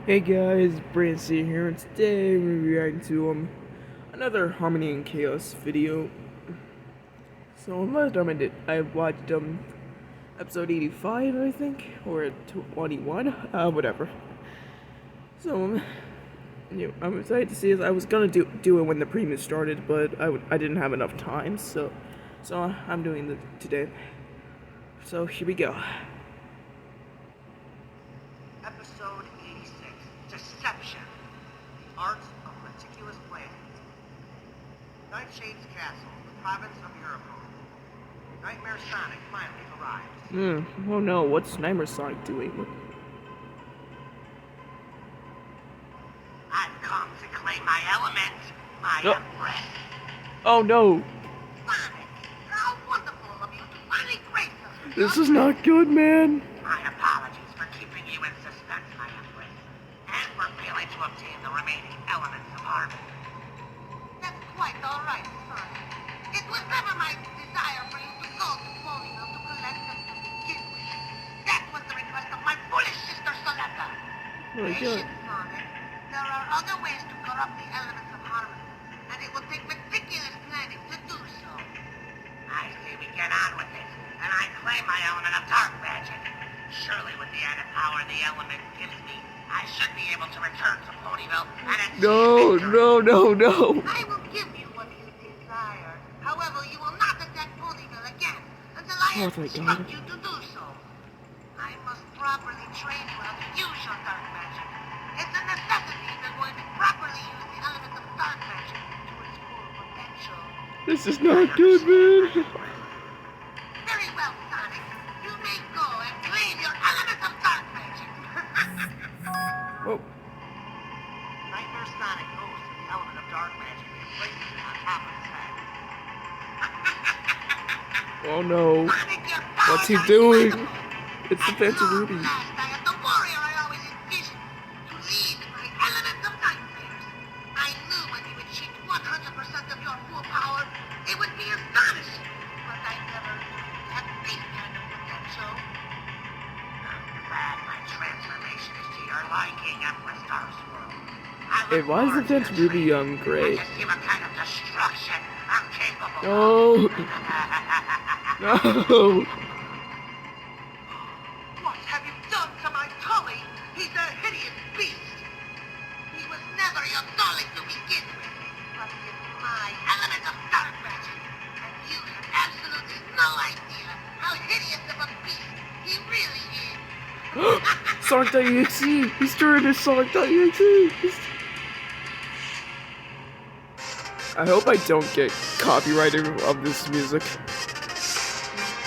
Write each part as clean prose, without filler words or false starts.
Hey guys, Brandon C here, and today we're reacting to another Harmony and Chaos video. So last time I watched episode 85, I think, or 21, whatever. So I'm excited to see it. I was gonna do it when the premiere started, but I didn't have enough time, so I'm doing it today. So here we go. Episode 86, Deception, the Art of Meticulous Planning. Nightshade's castle, the province of Europol. Nightmare Sonic finally arrives. Oh no, what's Nightmare Sonic doing? I've come to claim my element, my Empress. Oh no! Sonic, how wonderful of you to finally grace us. This is not good, man. My apologies for keeping you in suspense, my Empress, and for failing to obtain the remaining elements of harmony. That's quite all right, Sonic. It was never my desire for you to go to Ponyville to collect them to begin with. That was the request of my foolish sister Soletta. Patience, Sonic. There are other ways to corrupt the elements of harmony, and it will take meticulous planning to do so. I say we get on with it, and I claim my element of dark magic. Surely with the added power the element gives me, I should be able to return to Ponyville and achieve victory. No. I will give you what you desire. However, you will not attack Ponyville again until I instruct you to do so. I must properly train you how to use your dark magic. It's a necessity if you're going to properly use the element of dark magic to its full potential. This is not good, man. Very well, Sonic. You may go and claim your element of dark magic. Whoa. Nightmare Sonic goes to the element of dark magic and places it on top of his head. Oh no. Sonic, your What's he powers are doing? incredible. It's the At Phantom long Ruby. last, I am the warrior I always envisioned, to lead my element of nightmares. I knew when you achieved 100% of your full power, it would be astonishing, but I never knew you had this kind of potential. I'm glad my transformation is to your liking, Empress Darksworld. Hey, why is the Phantom Ruby great? I just see what kind of destruction I'm capable No. No. What have you done to my Tully? He's a hideous beast. He was never your darling to begin with, but he is my element of dark magic, and you have absolutely no idea how hideous of a beast he really is. Sonic.exe! He's doing his Sonic.exe! I hope I don't get copyrighted of this music.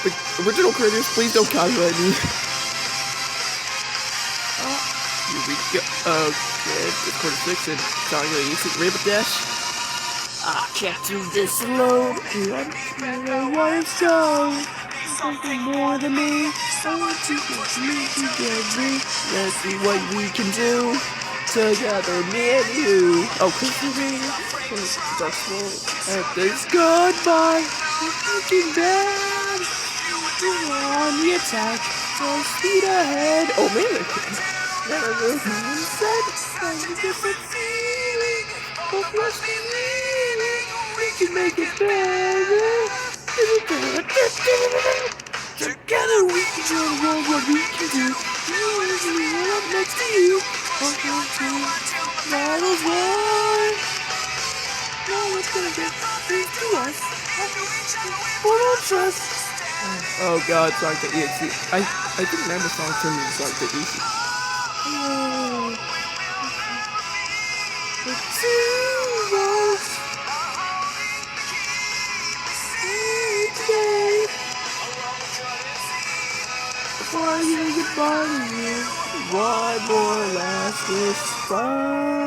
The original creators, please don't copyright me. Here we go. Okay, Discord 6 and Sonic.exe Rainbow Dash. I can't do this alone. I'm one so. Something more than me. I want to get me together. Let's see what we can do together, me and you. Oh, cause we dark soul at this goodbye. Looking bad. On the attack. So speed ahead. Oh man. Never said. I'm different feeling. Both was feeling. We can make it better. Together we can do what we can do. You up next to you. Welcome to Battles One. Now it's gonna get things to us. Full of trust. Oh god, Sonic.exe. I think Nightmare Sonic turned into Sonic.exe. The two of us. Today. Before I say goodbye to you, one more last response.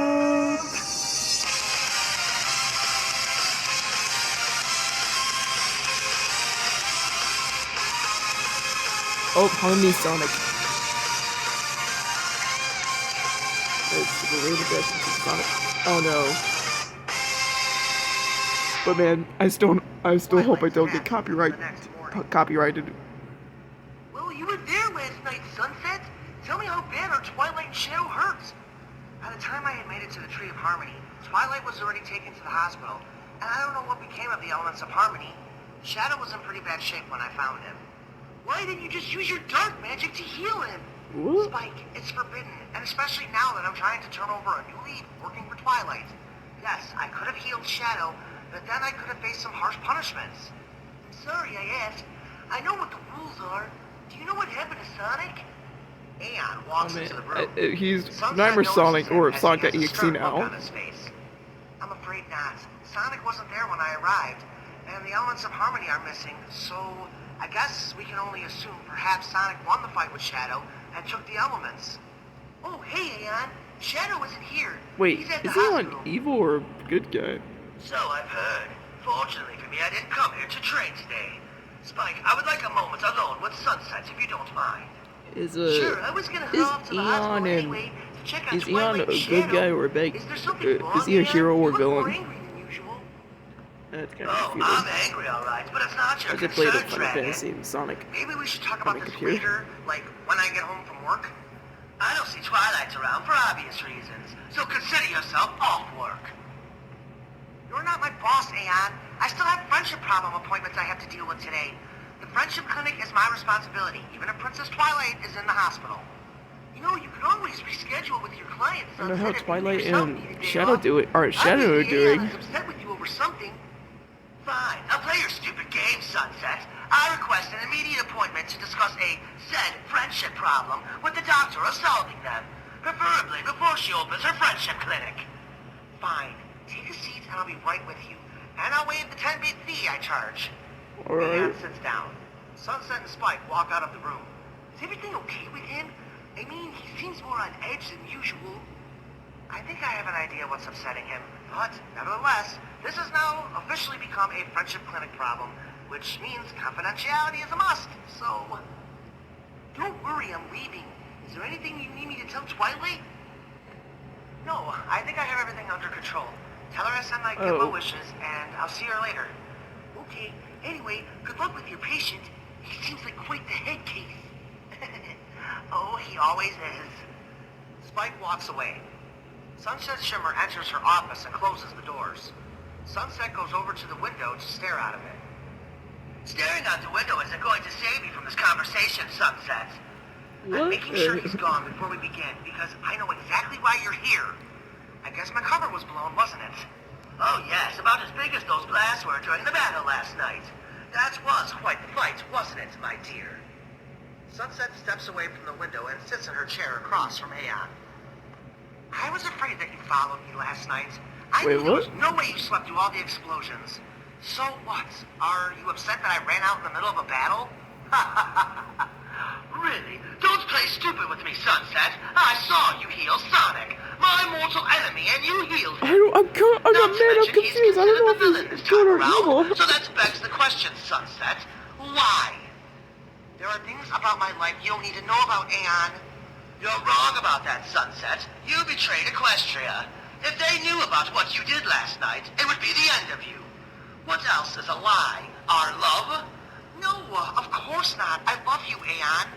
Oh, Harmony Sonic. It's the Rainbow Dash into Sonic. Oh no. But man, I still hope I don't get copyrighted. Well, you were there last night, Sunset. Tell me how bad our Twilight Shadow hurts. the time I had made it to the Tree of Harmony, Twilight was already taken to the hospital, and I don't know what became of the Elements of Harmony. Shadow was in pretty bad shape when I found him. Why didn't you just use your dark magic to heal him? What? Spike, it's forbidden, and especially now that I'm trying to turn over a new leaf working for Twilight. Yes, I could have healed Shadow, but then I could have faced some harsh punishments. I'm sorry I asked. I know what the rules are. Do you know what happened to Sonic? Aeon walks into the room. He's Sunset Nightmare notices Sonic, him or as Sonic he has a EXE stern look now. on his face. I'm afraid not. Sonic wasn't there when I arrived, and the Elements of Harmony are missing, so I guess we can only assume perhaps Sonic won the fight with Shadow and took the elements. Oh, hey, Aeon. Shadow isn't here. Wait, He's at the is he hospital. on evil or good guy? So I've heard. Fortunately for me, I didn't come here to train today. Spike, I would like a moment alone with Sunset, if you don't mind. Sure, I was gonna head off to the hospital anyway to check on Is Eon Twilight a and good Shadow. guy or a bad? Is there something wrong, Is he a Aeon? hero or You look more villain? angry than usual. That's kind of Oh, confusing. I'm angry, all right, but it's not your I just played a concern, Final Dragon. Fantasy and Sonic. Maybe we should talk on about my this computer. later, like when I get home from work. I don't see Twilight around for obvious reasons, so consider yourself off work. You're not my boss, Aeon. I still have friendship problem appointments I have to deal with today. The friendship clinic is my responsibility, even if Princess Twilight is in the hospital. You know, you can always reschedule with your clients. I don't know how Twilight and Shadow do it. Or Shadow are Obviously, doing. Aeon is upset with you over something. Fine, I'll play your stupid game, Sunset. I request an immediate appointment to discuss a said friendship problem with the doctor of solving them, preferably before she opens her friendship clinic. Fine, take a seat and I'll be right with you, and I'll waive the 10-bit fee I charge. Alright. Aeon sits down. Sunset and Spike walk out of the room. Is everything okay with him? I mean, he seems more on edge than usual. I think I have an idea what's upsetting him, but nevertheless, this has now officially become a friendship clinic problem, which means confidentiality is a must, so... Don't worry, I'm leaving. Is there anything you need me to tell Twilight? No, I think I have everything under control. Tell her I send my good wishes, and I'll see her later. Okay, anyway, good luck with your patient. He seems like quite the head case. Oh, he always is. Spike walks away. Sunset Shimmer enters her office and closes the doors. Sunset goes over to the window to stare out of it. Staring out the window isn't going to save me from this conversation, Sunset. I'm making sure he's gone before we begin, because I know exactly why you're here. I guess my cover was blown, wasn't it? Oh yes, about as big as those blasts were during the battle last night. That was quite the fight, wasn't it, my dear? Sunset steps away from the window and sits in her chair across from Aeon. I was afraid that you followed me last night. I knew there was no way you slept through all the explosions. So what? Are you upset that I ran out in the middle of a battle? Really? Don't play stupid with me, Sunset. I saw you heal Sonic, my mortal enemy, and you healed him. I'm confused. I don't know if he's good or evil. So that begs the question, Sunset. Why? There are things about my life you don't need to know about, Aeon. You're wrong about that, Sunset. You betrayed Equestria. If they knew about what you did last night, it would be the end of you. What else is a lie? Our love? No, of course not. I love you, Aeon.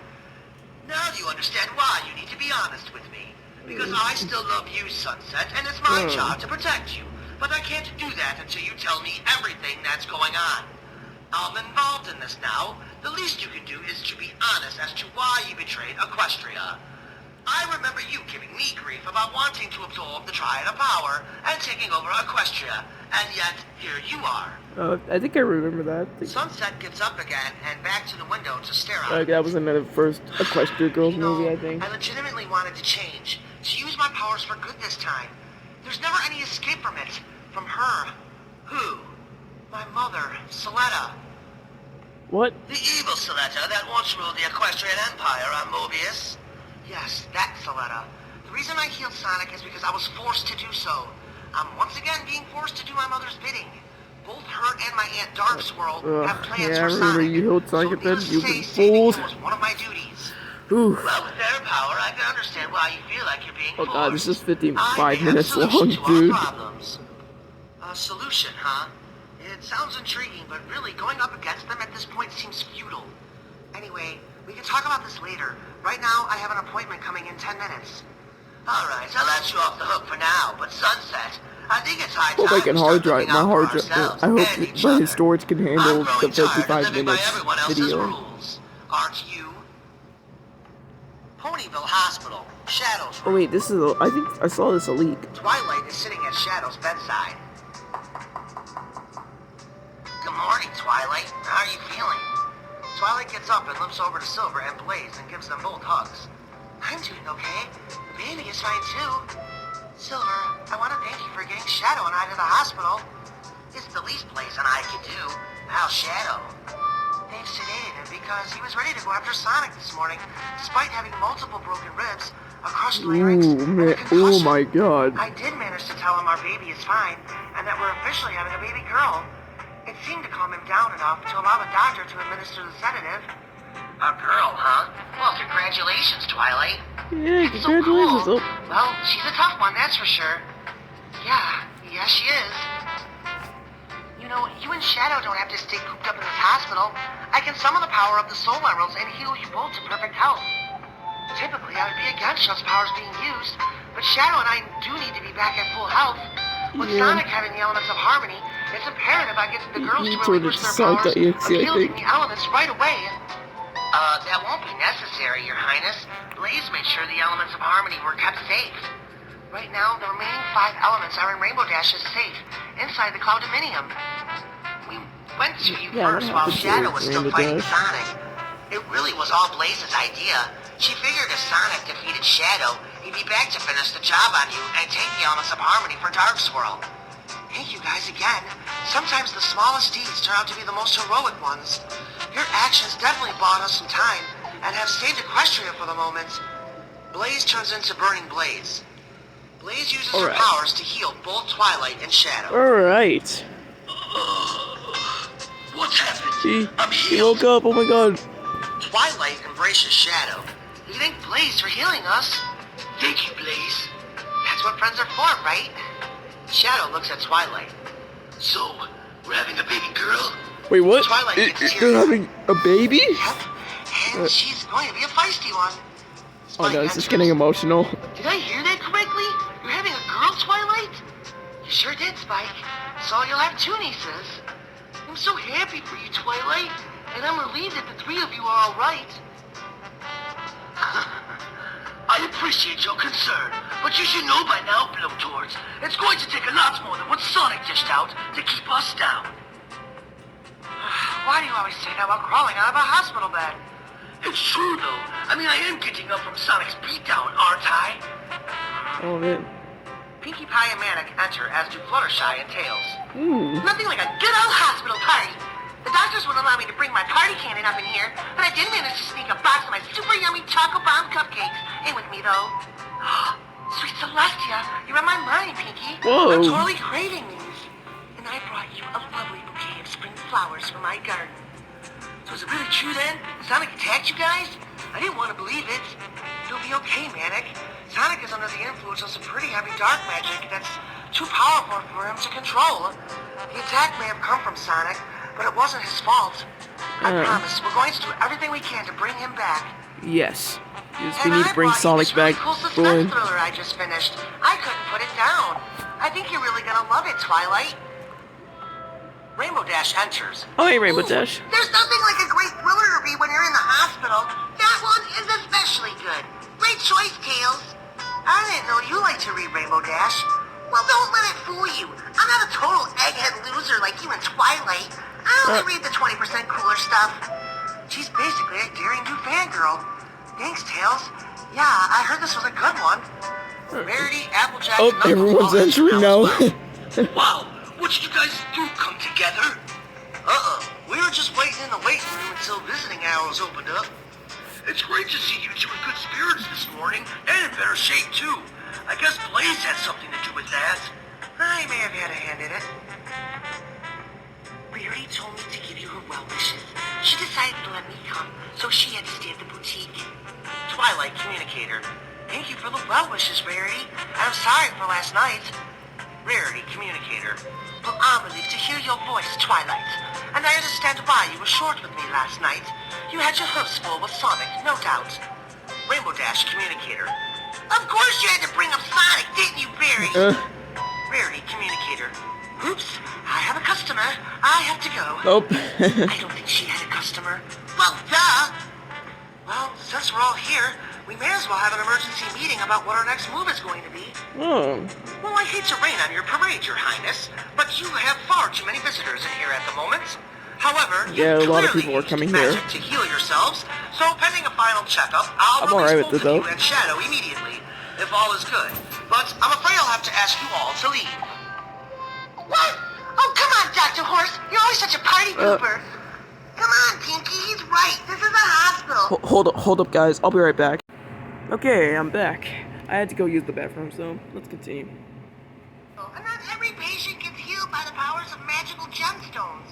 Now do you understand why you need to be honest with me? Because I still love you, Sunset, and it's my job to protect you. But I can't do that until you tell me everything that's going on. I'm involved in this now. The least you can do is to be honest as to why you betrayed Equestria. I remember you giving me grief about wanting to absorb the Triad of Power and taking over Equestria, and yet here you are. I think I remember that. Sunset gets up again and back to the window to stare out. That was in the first Equestria Girls movie, I think. I legitimately wanted to change, to use my powers for good this time. There's never any escape from it, from her. Who? My mother, Soletta. What? The evil Soletta that once ruled the Equestrian Empire on Mobius. Yes, that Soletta. The reason I healed Sonic is because I was forced to do so. I'm once again being forced to do my mother's bidding. Both her and my Aunt Darkswirl have plans for Sonic. I remember you healed Sonic at that. You've been fooled. Was one of my duties. Ooh. Well, with their power, I can understand why you feel like you're being forced. Oh god, this is 55 I minutes have a long, solution to dude. our problems. A solution, huh? It sounds intriguing, but really, going up against them at this point seems futile. Anyway, we can talk about this later. Right now, I have an appointment coming in 10 minutes. Alright, I'll let you off the hook for now, but Sunset, I think it's high Hope I time can we hard start drive looking my out for hard drive. ourselves I hope and each my other. storage can I'm handle the growing tired of 55 living by minutes everyone else's video. rules. Aren't you? Ponyville Hospital, Shadow's Oh room. wait, this is I think I saw this a leak. Twilight is sitting at Shadow's bedside. Good morning, Twilight. How are you feeling? Twilight gets up and limps over to Silver and Blaze and gives them both hugs. I'm doing okay. The baby is fine too. Silver, I want to thank you for getting Shadow and I to the hospital. It's the least Blaze and I could do. How's Shadow? They've sedated him because he was ready to go after Sonic this morning, despite having multiple broken ribs, a crushed larynx, Ooh, and man. a concussion. Oh my god. I did manage to tell him our baby is fine, and that we're officially having a baby girl. It seemed to calm him down enough to allow the doctor to administer the sedative. A girl, huh? Well, congratulations, Twilight. Yeah, That's so congratulations. cool. Oh. Well, she's a tough one, that's for sure. Yeah, she is. You know, you and Shadow don't have to stay cooped up in this hospital. I can summon the power of the Soul Emeralds and heal you both to perfect health. Typically, I would be against those powers being used, but Shadow and I do need to be back at full health. With Yeah. Sonic having the elements of harmony, it's imperative I get the girls to He sort of relinquish their sucked powers at of EXE, I wielding think. the elements right away. That won't be necessary, Your Highness. Blaze made sure the elements of harmony were kept safe. Right now, the remaining 5 elements are in Rainbow Dash's safe, inside the Cloudiminium. We went to you Yeah, first what while happened to Shadow was still Rainbow fighting Dash? Sonic. It really was all Blaze's idea. She figured if Sonic defeated Shadow, he'd be back to finish the job on you and take the elements of harmony for Dark Swirl. Thank you guys again. Sometimes the smallest deeds turn out to be the most heroic ones. Your actions definitely bought us some time and have saved Equestria for the moment. Blaze turns into Burning Blaze. Blaze uses her Alright. powers to heal both Twilight and Shadow. Alright. What's happened? He woke up. Oh my god. Twilight embraces Shadow. You thank Blaze for healing us. Thank you, Blaze. That's what friends are for, right? Shadow looks at Twilight. So, we're having a baby girl? Wait, what? Twilight gets They're teary-eyed. having a baby? Yep. And she's going to be a feisty one. Oh no, this is getting emotional. Did I hear that correctly? You're having a girl, Twilight? You sure did, Spike. So you'll have 2 nieces. I'm so happy for you, Twilight. And I'm relieved that the 3 of you are alright. I appreciate your concern, but you should know by now, Blowtorch, it's going to take a lot more than what Sonic dished out to keep us down. Why do you always say that while crawling out of a hospital bed? It's true, though. I mean, I am getting up from Sonic's beatdown, aren't I? Oh man. Pinkie Pie and Manic enter, as do Fluttershy and Tails. Ooh. Nothing like a good old hospital party. The doctors wouldn't allow me to bring my party cannon up in here, but I did manage to sneak a box of my super yummy Choco Bomb cupcakes in with me, though. Sweet Celestia, you're on my mind, Pinkie. Whoa. I'm totally craving these. And I brought you a lovely bouquet of spring flowers from my garden. So is it really true then? Sonic attacked you guys? I didn't want to believe it. You'll be okay, Manic. Sonic is under the influence of some pretty heavy dark magic that's too powerful for him to control. The attack may have come from Sonic, but it wasn't his fault. I promise, we're going to do everything we can to bring him back. Yes. Yes, And we need I to bring brought you Sonic this really back. cool suspense thriller I just finished. I couldn't put it down. I think you're really gonna love it, Twilight. Rainbow Dash enters. Oh, hey, Rainbow Ooh, Dash. There's nothing like a great thriller to read when you're in the hospital. That one is especially good. Great choice, Tails. I didn't know you liked to read Rainbow Dash. Well, don't let it fool you. I'm not a total egghead loser like you and Twilight. I only read the 20% cooler stuff. She's basically a daring new fangirl. Thanks, Tails. Yeah, I heard this was a good one. Rarity, Applejack, Oh, and Knuckles everyone's all entering now. Wow, what did you guys do come together? We were just waiting in the waiting room until visiting hours opened up. It's great to see you 2 in good spirits this morning, and in better shape too. I guess Blaze had something to do with that. I may have had a hand in it. Rarity told me to give you her well wishes. She decided to let me come, so she had to stay at the boutique. Twilight Communicator. Thank you for the well wishes, Rarity. I'm sorry for last night. Rarity Communicator. Well, I'm relieved to hear your voice, Twilight. And I understand why you were short with me last night. You had your hoofs full with Sonic, no doubt. Rainbow Dash Communicator. Of course you had to bring up Sonic, didn't you, Barry? Uh, Rarity communicator. Oops, I have a customer. I have to go. nope. I don't think she had a customer. Well, duh. Well, since we're all here, we may as well have an emergency meeting about what our next move is going to be. Oh. Well, I hate to rain on your parade, Your Highness, but you have far too many visitors in here at the moment. However, Yeah, a you lot of clearly people are used coming magic here. to heal yourselves, so pending a final checkup, I'll I'm release alright with both it, of you though. and Shadow immediately, if all is good. But I'm afraid I'll have to ask you all to leave. What? Oh, come on, Dr. Horse. You're always such a party pooper. Come on, Pinky. He's right. This is a hospital. Hold up, guys. I'll be right back. Okay, I'm back. I had to go use the bathroom, so let's continue. And not every patient gets healed by the powers of magical gemstones.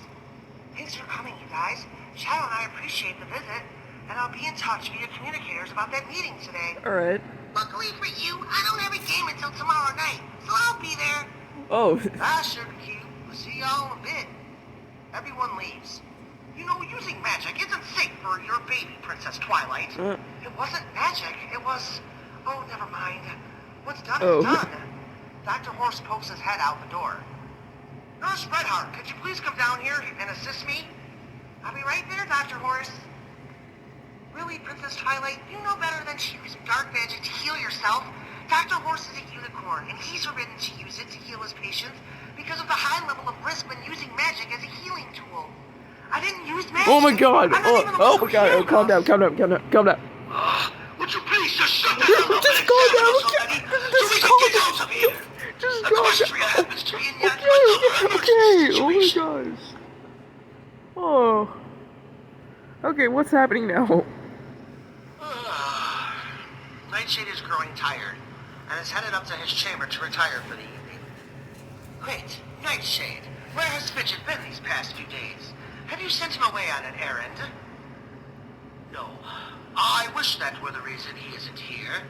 Thanks for coming, you guys. Shadow and I appreciate the visit, and I'll be in touch via communicators about that meeting today. Alright. Luckily for you, I don't have a game until tomorrow night, so I'll be there. Oh. Ah, sure, cute. We'll see y'all in a bit. Everyone leaves. You know, using magic isn't safe for your baby, Princess Twilight. It wasn't magic, it was... Oh, never mind. What's done is done. Dr. Horse pokes his head out the door. Nurse Redheart, could you please come down here and assist me? I'll be right there, Dr. Horse. Really, Princess Twilight, you know better than to use dark magic to heal yourself. Dr. Horse is a unicorn, and he's forbidden to use it to heal his patients because of the high level of risk when using magic as a healing tool. I didn't use magic. Oh my god. Oh my god. Oh, calm down. Would you please just shut the hell up Just and calm examine down, us okay? already, Just so we calm can get down. out of here? Just Equestria happens to be in yet Okay. another Oh my situation. gosh. Oh. Okay, what's happening now? Nightshade is growing tired, and is headed up to his chamber to retire for the evening. Wait, Nightshade, where has Fidget been these past few days? Have you sent him away on an errand? No. I wish that were the reason he isn't here.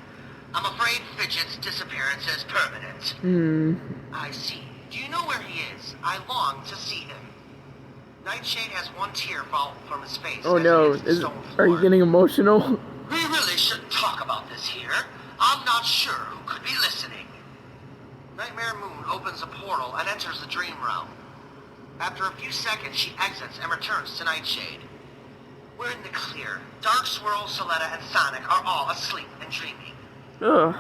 I'm afraid Fidget's disappearance is permanent. I see. Do you know where he is? I long to see him. Nightshade has one tear fall from his face. Oh as no. he hits the stone Are you floor. getting emotional? We really shouldn't talk about this here. I'm not sure who could be listening. Nightmare Moon opens a portal and enters the dream realm. After a few seconds, she exits and returns to Nightshade. We're in the clear. Dark Swirl, Soletta, and Sonic are all asleep and dreaming. Ugh.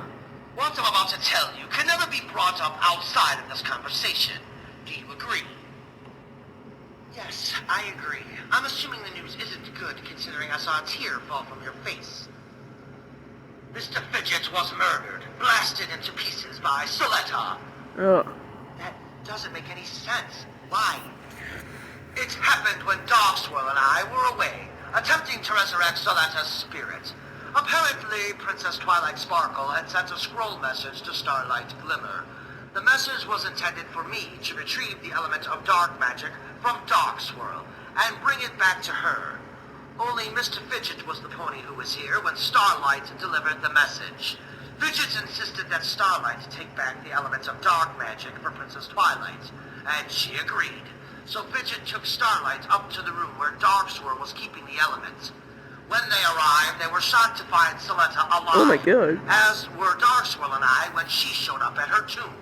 What I'm about to tell you can never be brought up outside of this conversation. Do you agree? Yes, I agree. I'm assuming the news isn't good considering I saw a tear fall from your face. Mr. Fidget was murdered, blasted into pieces by Soletta. Ugh. That doesn't make any sense. Why? It happened when Darkswirl and I were away, attempting to resurrect Soletta's spirit. Apparently, Princess Twilight Sparkle had sent a scroll message to Starlight Glimmer. The message was intended for me to retrieve the element of dark magic from Darkswirl and bring it back to her. Only Mr. Fidget was the pony who was here when Starlight delivered the message. Fidget insisted that Starlight take back the element of dark magic for Princess Twilight, and she agreed. So Fidget took Starlight up to the room where Darkswirl was keeping the element. When they arrived, they were shocked to find Soletta alive. Oh my god. As were Darkswirl and I when she showed up at her tomb.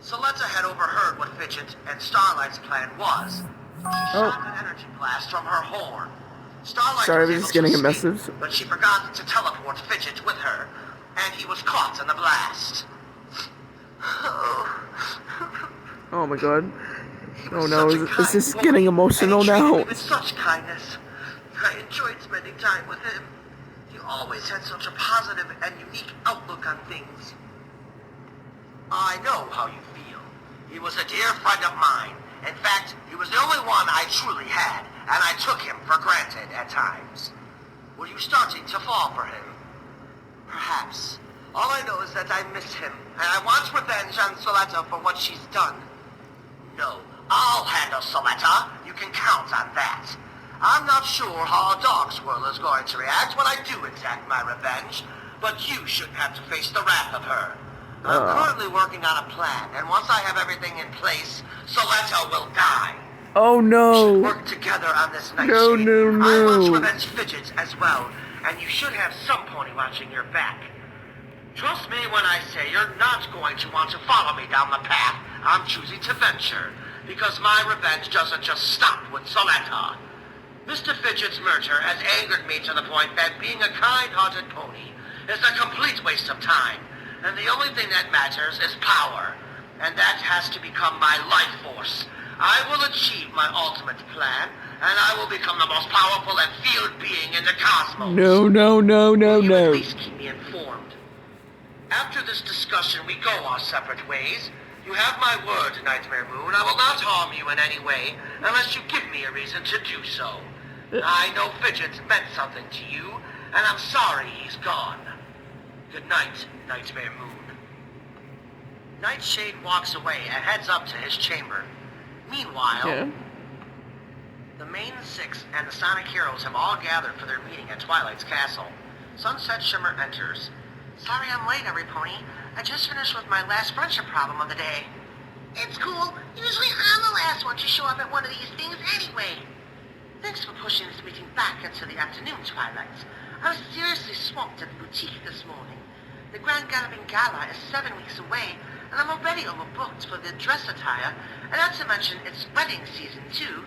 Soletta had overheard what Fidget and Starlight's plan was. She shot an energy blast from her horn. Starlight Sorry, I was able just to getting a escape, message. but she forgot to teleport Fidget with her, and he was caught in the blast. Oh my god. He Oh was no, such a is kind this boy, getting emotional and he treated now? me with such kindness. I enjoyed spending time with him. He always had such a positive and unique outlook on things. I know how you feel. He was a dear friend of mine. In fact, he was the only one I truly had, and I took him for granted at times. Were you starting to fall for him? Perhaps. All I know is that I miss him, and I want revenge on Soletta for what she's done. No, I'll handle Soletta. You can count on that. I'm not sure how Darkswirl is going to react when I do exact my revenge, but you shouldn't have to face the wrath of her. I'm currently working on a plan, and once I have everything in place, Soletta will die. Oh We should no. work together on this night. No, no, I want to no. revenge Fidget as well, and you should have some pony watching your back. Trust me when I say you're not going to want to follow me down the path I'm choosing to venture, because my revenge doesn't just stop with Soletta. Mr. Fidget's murder has angered me to the point that being a kind-hearted pony is a complete waste of time, and the only thing that matters is power, and that has to become my life force. I will achieve my ultimate plan, and I will become the most powerful and feared being in the cosmos. No. Will you at least keep me informed? After this discussion, we go our separate ways. You have my word, Nightmare Moon. I will not harm you in any way unless you give me a reason to do so. I know Fidget meant something to you, and I'm sorry he's gone. Good night, Nightmare Moon. Nightshade walks away and heads up to his chamber. Meanwhile, the main six and the Sonic heroes have all gathered for their meeting at Twilight's castle. Sunset Shimmer enters. Sorry I'm late, every pony. I just finished with my last friendship problem of the day. It's cool. Usually I'm the last one to show up at one of these things anyway. Thanks for pushing this meeting back into the afternoon, Twilight. I was seriously swamped at the boutique this morning. The Grand Galloping Gala is 7 weeks away, and I'm already overbooked for the dress attire, and not to mention it's wedding season, too.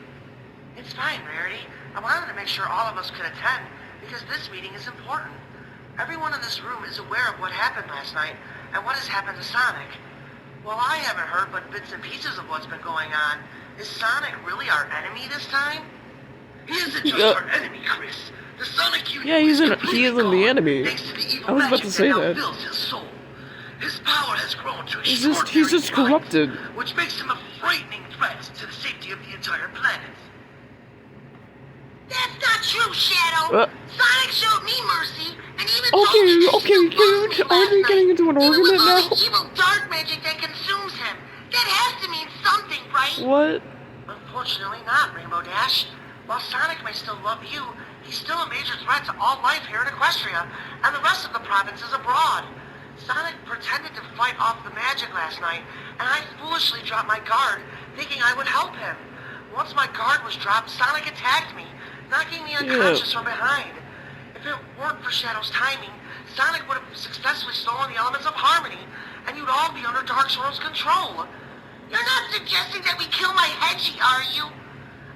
It's fine, Rarity. I wanted to make sure all of us could attend, because this meeting is important. Everyone in this room is aware of what happened last night, and what has happened to Sonic. Well, I haven't heard but bits and pieces of what's been going on. Is Sonic really our enemy this time? He isn't just our enemy, Chris. The Sonic Union he isn't the enemy. thanks to the evil I was about magic to say now that. fills his soul. His power has grown to He's extraordinary just corrupted. heights, which makes him a frightening threat to the safety of the entire planet. That's not true, Shadow. Sonic showed me mercy, and even Okay, are we getting into an argument now? Evil dark magic that consumes him. That has to mean something, right? What? Unfortunately not, Rainbow Dash. While Sonic may still love you, he's still a major threat to all life here in Equestria, and the rest of the provinces abroad. Sonic pretended to fight off the magic last night, and I foolishly dropped my guard, thinking I would help him. Once my guard was dropped, Sonic attacked me, knocking me unconscious from behind. If it weren't for Shadow's timing, Sonic would have successfully stolen the elements of harmony, and you'd all be under Dark Swirl's control. You're not suggesting that we kill my Hedgie, are you?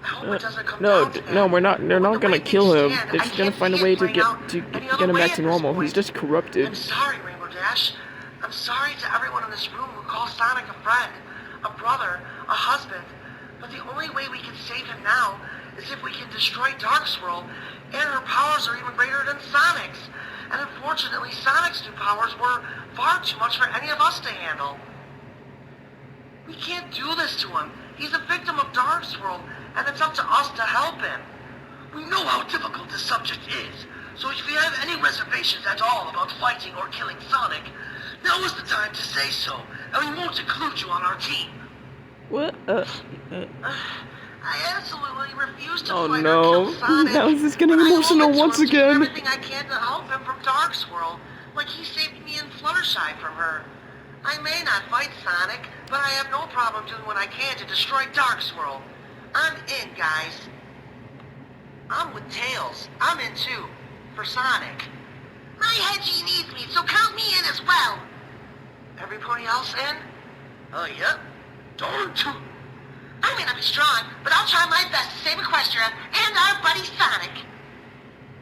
I hope it doesn't come down to that. No, we're not. They're not gonna kill him. They're just gonna find a way to get him back to normal. He's just corrupted. I'm sorry, Rainbow Dash. I'm sorry to everyone in this room who calls Sonic a friend, a brother, a husband. But the only way we can save him now is if we can destroy Dark Swirl, and her powers are even greater than Sonic's. And unfortunately, Sonic's new powers were far too much for any of us to handle. We can't do this to him. He's a victim of Dark Swirl, and it's up to us to help him. We know how difficult this subject is, so if you have any reservations at all about fighting or killing Sonic, now is the time to say so, and we won't include you on our team. What? I absolutely refuse to Oh fight no. or kill Sonic. Now this is getting emotional once I will again. do everything I can to help him from Dark Swirl, like he saved me and Fluttershy from her. I may not fight Sonic, but I have no problem doing what I can to destroy Dark Swirl. I'm in, guys. I'm with Tails. I'm in too. For Sonic. My Hedgie needs me, so count me in as well. Everybody else in? Oh, yep. Darn too. I may not be strong, but I'll try my best to save Equestria and our buddy Sonic.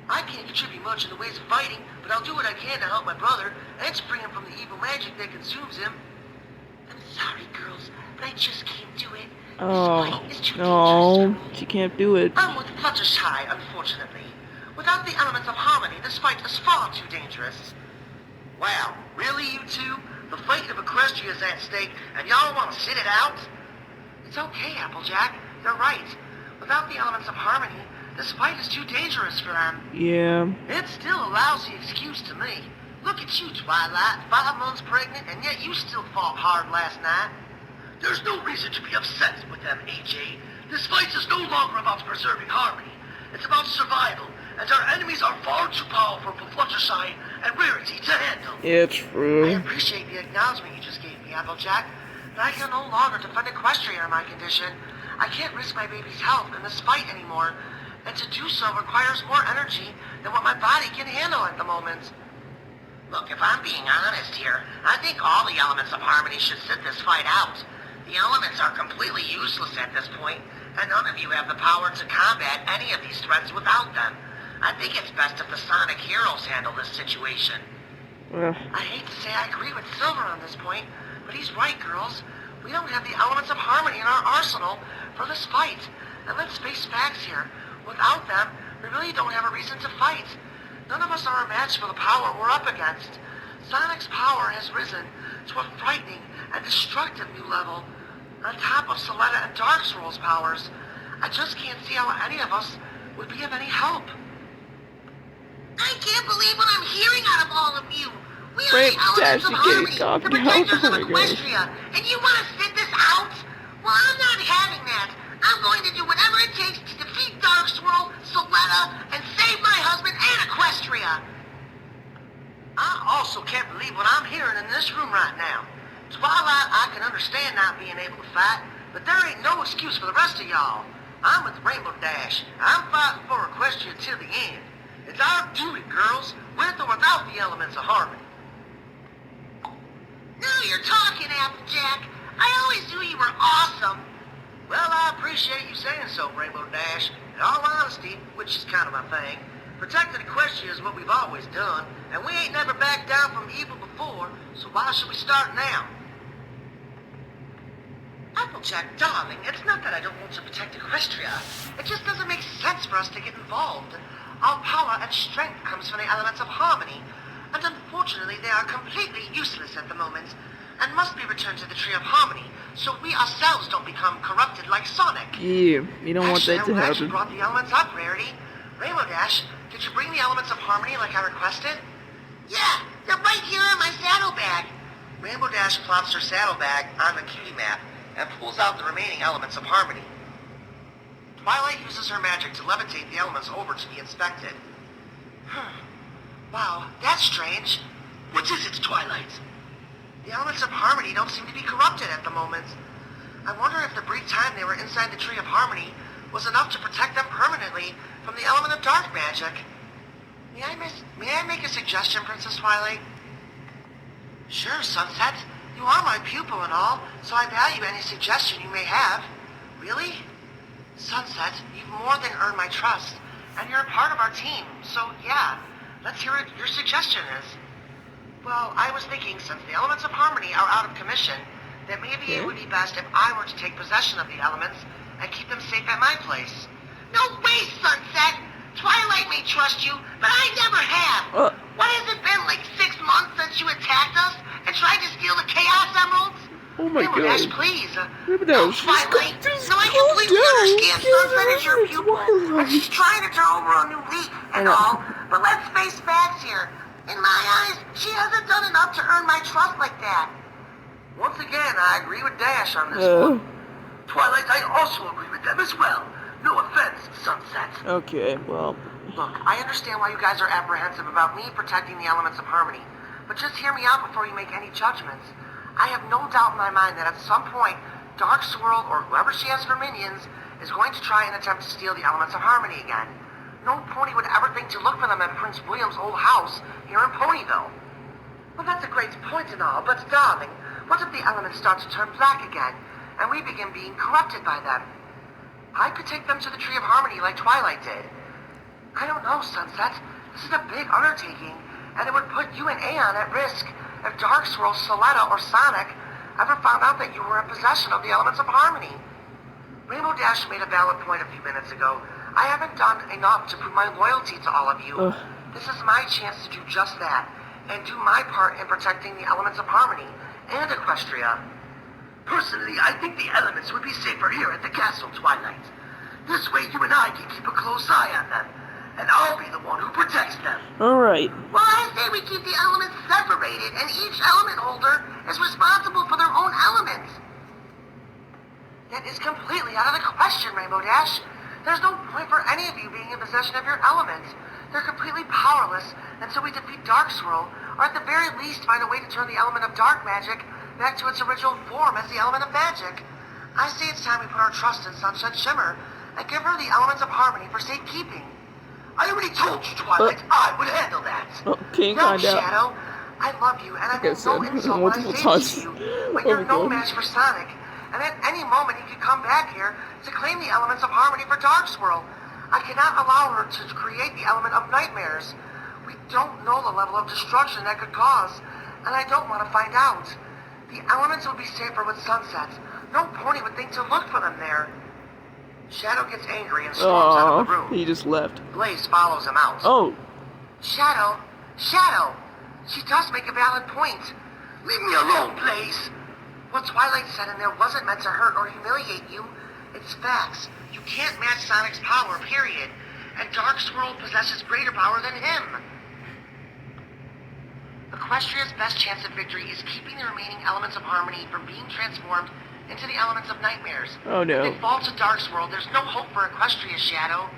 I can't contribute much in the ways of fighting, but I'll do what I can to help my brother and free him from the evil magic that consumes him. I'm sorry, girls, but I just can't do it. Oh, no, she can't do it. I'm with Fluttershy, unfortunately. Without the elements of harmony, this fight is far too dangerous. Wow, really, you two? The fate of Equestria is at stake, and y'all want to sit it out? It's okay, Applejack. You're right. Without the elements of harmony, this fight is too dangerous for them. Yeah. It's still a lousy excuse to me. Look at you, Twilight, 5 months pregnant, and yet you still fought hard last night. There's no reason to be upset with them, AJ. This fight is no longer about preserving harmony. It's about survival, and our enemies are far too powerful for Fluttershy and Rarity to handle. Yeah, true. I appreciate the acknowledgement you just gave me, Applejack, but I can no longer defend Equestria in my condition. I can't risk my baby's health in this fight anymore, and to do so requires more energy than what my body can handle at the moment. Look, if I'm being honest here, I think all the elements of harmony should sit this fight out. The elements are completely useless at this point, and none of you have the power to combat any of these threats without them. I think it's best if the Sonic heroes handle this situation. I hate to say I agree with Silver on this point, but he's right, girls. We don't have the elements of harmony in our arsenal for this fight. And let's face facts here. Without them, we really don't have a reason to fight. None of us are a match for the power we're up against. Sonic's power has risen to a frightening and destructive new level, on top of Soletta and Darkswirl's powers. I just can't see how any of us would be of any help. I can't believe what I'm hearing out of all of you. We are the elements of harmony, the protectors of Equestria, and you want to sit this out? Well, I'm not having that. I'm going to do whatever it takes to defeat Darkswirl, Soletta, and save my husband and Equestria. I also can't believe what I'm hearing in this room right now. Twilight, I can understand not being able to fight, but there ain't no excuse for the rest of y'all. I'm with Rainbow Dash. I'm fighting for Equestria till the end. It's our duty, girls, with or without the elements of harmony. Now you're talking, Applejack. I always knew you were awesome. Well, I appreciate you saying so, Rainbow Dash. In all honesty, which is kind of my thing, protecting Equestria is what we've always done, and we ain't never backed down from evil before, so why should we start now? Applejack, darling, it's not that I don't want to protect Equestria. It just doesn't make sense for us to get involved. Our power and strength comes from the elements of harmony, and unfortunately they are completely useless at the moment, and must be returned to the Tree of Harmony, so we ourselves don't become corrupted like Sonic. Yeah, you don't want that to I'm glad you happen. brought the elements up, Rarity. Rainbow Dash, did you bring the elements of harmony like I requested? Yeah, they're right here in my saddlebag. Rainbow Dash plops her saddlebag on the key map and pulls out the remaining elements of harmony. Twilight uses her magic to levitate the elements over to be inspected. Wow, that's strange. What is it, Twilight? The elements of harmony don't seem to be corrupted at the moment. I wonder if the brief time they were inside the Tree of Harmony was enough to protect them permanently from the element of dark magic. May I make a suggestion, Princess Twilight? Sure, Sunset. You are my pupil and all, so I value any suggestion you may have. Really? Sunset, you've more than earned my trust, and you're a part of our team, so yeah, let's hear what your suggestion is. Well, I was thinking, since the elements of harmony are out of commission, that maybe it would be best if I were to take possession of the elements and keep them safe at my place. No way, Sunset! Twilight may trust you, but I never have. What has it been, like 6 months since you attacked us and tried to steal the Chaos Emeralds? Oh my Rainbow god. Dash, please. Rainbow Dash, Twilight. just No, I calm completely down. understand Sunset is your It's pupil. Twilight. And she's trying to turn over a new leaf and all, but let's face facts here. In my eyes, she hasn't done enough to earn my trust like that. Once again, I agree with Dash on this one. Twilight, I also agree with them as well. No offense, Sunset. Okay, well. Look, I understand why you guys are apprehensive about me protecting the elements of harmony, but just hear me out before you make any judgments. I have no doubt in my mind that at some point, Darkswirl or whoever she has for minions is going to try and attempt to steal the elements of harmony again. No pony would ever think to look for them at Prince William's old house here in Ponyville. Well, that's a great point and all, but darling, what if the elements start to turn black again, and we begin being corrupted by them? I could take them to the Tree of Harmony like Twilight did. I don't know, Sunset. This is a big undertaking, and it would put you and Aeon at risk if Darkswirl, Soletta, or Sonic ever found out that you were in possession of the elements of harmony. Rainbow Dash made a valid point a few minutes ago. I haven't done enough to prove my loyalty to all of you. This is my chance to do just that, and do my part in protecting the elements of harmony and Equestria. Personally, I think the elements would be safer here at the castle, Twilight. This way you and I can keep a close eye on them, and I'll be the one who protects them. Alright. Well, I say we keep the elements separated, and each element holder is responsible for their own elements. That is completely out of the question, Rainbow Dash. There's no point for any of you being in possession of your elements. They're completely powerless until we defeat Darkswirl, or at the very least find a way to turn the element of dark magic back to its original form as the element of magic. I say it's time we put our trust in Sunset Shimmer and give her the elements of harmony for safekeeping. I already told you, Twilight, I would handle that. Okay, No, find out. Shadow. I love you, and I Like I mean no said, insult when I multiple say times. this to you, but Oh you're my no god. match for Sonic. And at any moment he could come back here to claim the elements of harmony for Dark Swirl. I cannot allow her to create the element of nightmares. We don't know the level of destruction that could cause, and I don't want to find out. The elements will be safer with sunsets. No pony would think to look for them there. Shadow gets angry and storms out of the room. He just left. Blaze follows him out. Oh. Shadow! Shadow! She does make a valid point. Leave me alone, Blaze! What Twilight said in there wasn't meant to hurt or humiliate you. It's facts. You can't match Sonic's power, period. And Dark Swirl possesses greater power than him. Equestria's best chance of victory is keeping the remaining elements of harmony from being transformed into the elements of nightmares. Oh no. If they fall to Dark Swirl, there's no hope for Equestria, Shadow.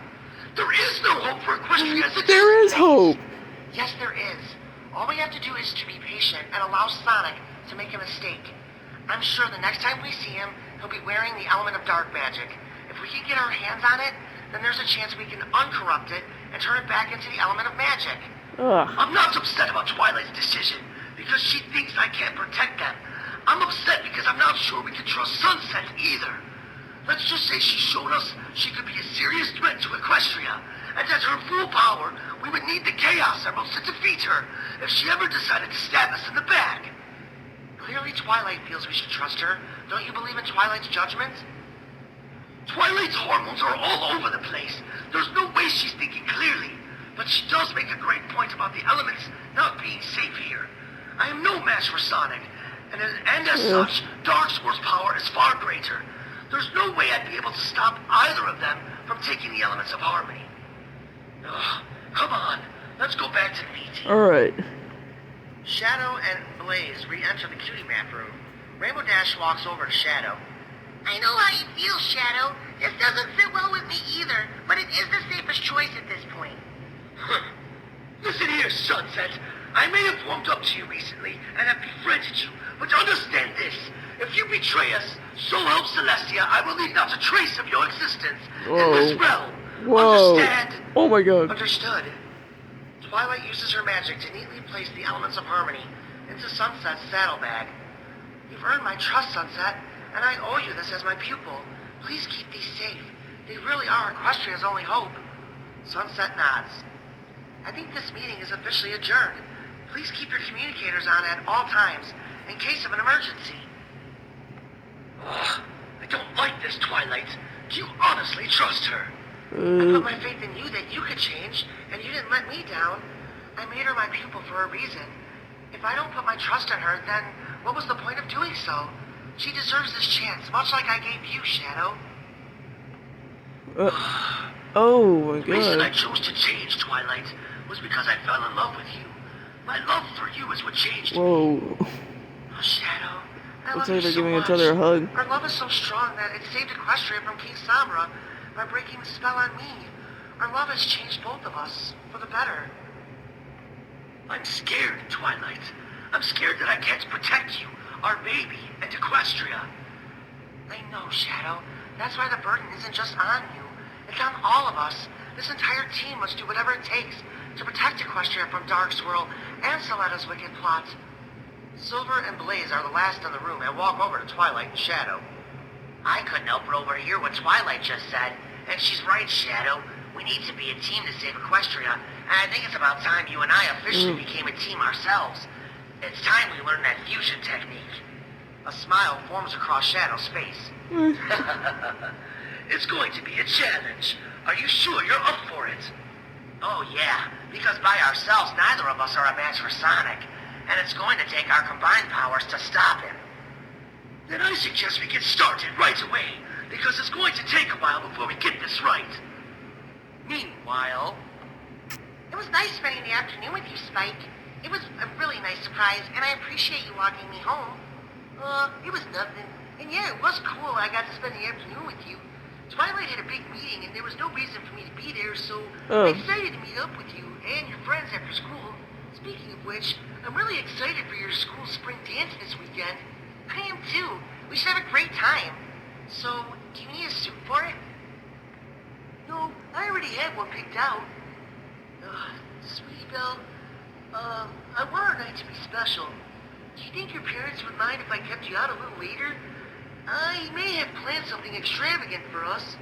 There is no hope for Equestria. There is hope. Yes, there is. All we have to do is to be patient and allow Sonic to make a mistake. I'm sure the next time we see him, he'll be wearing the element of dark magic. If we can get our hands on it, then there's a chance we can uncorrupt it and turn it back into the element of magic. Ugh. I'm not upset about Twilight's decision because she thinks I can't protect them. I'm upset because I'm not sure we can trust Sunset either. Let's just say she showed us she could be a serious threat to Equestria, and at her full power, we would need the Chaos Emeralds to defeat her if she ever decided to stab us in the back. Clearly Twilight feels we should trust her. Don't you believe in Twilight's judgment? Twilight's hormones are all over the place. There's no way she's thinking clearly. But she does make a great point about the elements not being safe here. I am no match for Sonic, and as such, Dark Swirl's power is far greater. There's no way I'd be able to stop either of them from taking the elements of harmony. Ugh, come on, let's go back to the meeting. Alright. Shadow and Blaze re-enter the cutie map room. Rainbow Dash walks over to Shadow. I know how you feel, Shadow. This doesn't fit well with me either, but it is the safest choice at this point. Listen here, Sunset. I may have warmed up to you recently and have befriended you, but understand this. If you betray us, so help Celestia, I will leave not a trace of your existence in this realm. Whoa. Understand? Oh my god. Understood. Twilight uses her magic to neatly place the elements of harmony into Sunset's saddlebag. You've earned my trust, Sunset, and I owe you this as my pupil. Please keep these safe. They really are Equestria's only hope. Sunset nods. I think this meeting is officially adjourned. Please keep your communicators on at all times in case of an emergency. Ugh, I don't like this, Twilight. Do you honestly trust her? I put my faith in you that you could change, and you didn't let me down. I made her my pupil for a reason. If I don't put my trust in her, then what was the point of doing so? She deserves this chance, much like I gave you, Shadow. Oh my The reason I god. chose to change, Twilight, was because I fell in love with you. My love for you is what changed me. Whoa. Oh, Shadow, I Looks love like you they're so giving much. each other a hug. Our love is so strong that it saved Equestria from King Sombra by breaking the spell on me. Our love has changed both of us, for the better. I'm scared, Twilight. I'm scared that I can't protect you, our baby, and Equestria. I know, Shadow. That's why the burden isn't just on you. It's on all of us. This entire team must do whatever it takes to protect Equestria from Dark Swirl and Soletta's wicked plot. Silver and Blaze are the last in the room and walk over to Twilight and Shadow. I couldn't help but overhear what Twilight just said, and she's right, Shadow. We need to be a team to save Equestria, and I think it's about time you and I officially became a team ourselves. It's time we learned that fusion technique. A smile forms across Shadow's face. It's going to be a challenge. Are you sure you're up for it? Oh yeah, because by ourselves neither of us are a match for Sonic, and it's going to take our combined powers to stop him. Then I suggest we get started right away, because it's going to take a while before we get this right. Meanwhile... It was nice spending the afternoon with you, Spike. It was a really nice surprise, and I appreciate you walking me home. It was nothing. And yeah, it was cool I got to spend the afternoon with you. Twilight had a big meeting, and there was no reason for me to be there, so I'm excited to meet up with you and your friends after school. Speaking of which, I'm really excited for your school spring dance this weekend. I am too. We should have a great time. So, do you need a suit for it? No, I already had one picked out. Sweetie Belle, I want our night to be special. Do you think your parents would mind if I kept you out a little later? I may have planned something extravagant for us.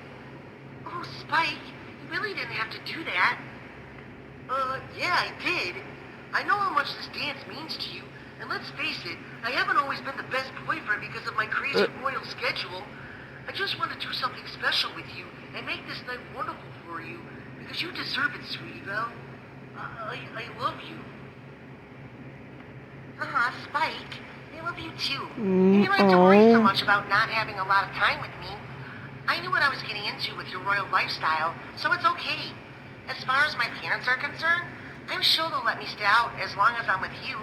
Oh, Spike, you really didn't have to do that. Yeah, I did. I know how much this dance means to you, and let's face it, I haven't always been the best boyfriend because of my crazy royal schedule. I just want to do something special with you and make this night wonderful for you, because you deserve it, sweetie Belle. I love you. Spike, I love you too. And you don't have to worry so much about not having a lot of time with me. I knew what I was getting into with your royal lifestyle, so it's okay. As far as my parents are concerned, I'm sure they'll let me stay out as long as I'm with you.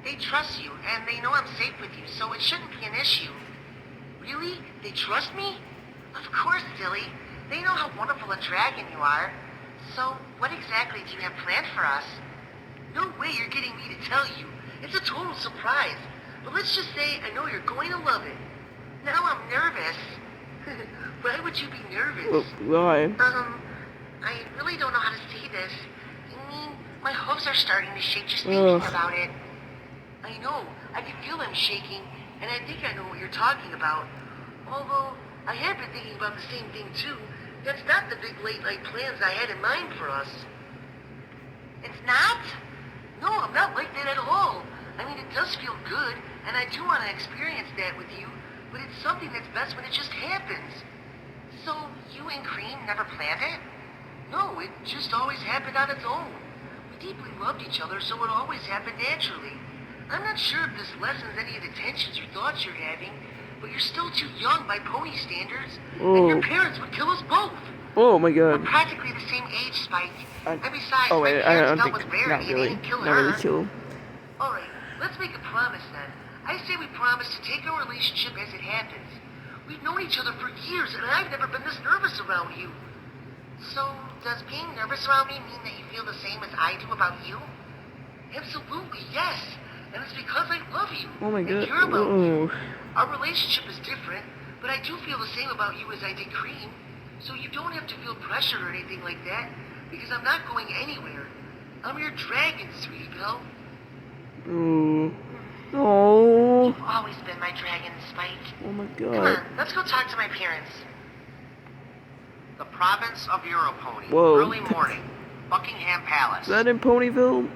They trust you, and they know I'm safe with you, so it shouldn't be an issue. Really? They trust me? Of course, silly. They know how wonderful a dragon you are. So, what exactly do you have planned for us? No way you're getting me to tell you. It's a total surprise. But let's just say I know you're going to love it. Now I'm nervous. Why would you be nervous? Oh, why? I really don't know how to say this. I mean, my hopes are starting to shake just thinking about it. I know. I can feel them shaking, and I think I know what you're talking about. Although, I have been thinking about the same thing too. That's not the big late night plans I had in mind for us. It's not? No, I'm not like that at all. I mean, it does feel good, and I do want to experience that with you, but it's something that's best when it just happens. So, you and Cream never planned it? No, it just always happened on its own. We deeply loved each other, so it always happened naturally. I'm not sure if this lessens any of the tensions or thoughts you're having, but you're still too young by pony standards, and your parents would kill us both. Oh my god. We're practically the same age, Spike. And besides, Oh my wait, I parents don't dealt think, with not Rarity and they really, didn't kill not her. really too. Alright, let's make a promise then. I say we promise to take our relationship as it happens. We've known each other for years, and I've never been this nervous around you. So, does being nervous around me mean that you feel the same as I do about you? Absolutely, yes. And it's because I love you. Oh my god. And care about you. Our relationship is different, but I do feel the same about you as I did Cream. So you don't have to feel pressure or anything like that, because I'm not going anywhere. I'm your dragon, sweetie Belle. Oh. You've always been my dragon, Spike. Oh my Come god. on, let's go talk to my parents. The province of Europony. Whoa. Early morning. Buckingham Palace. Is that in Ponyville?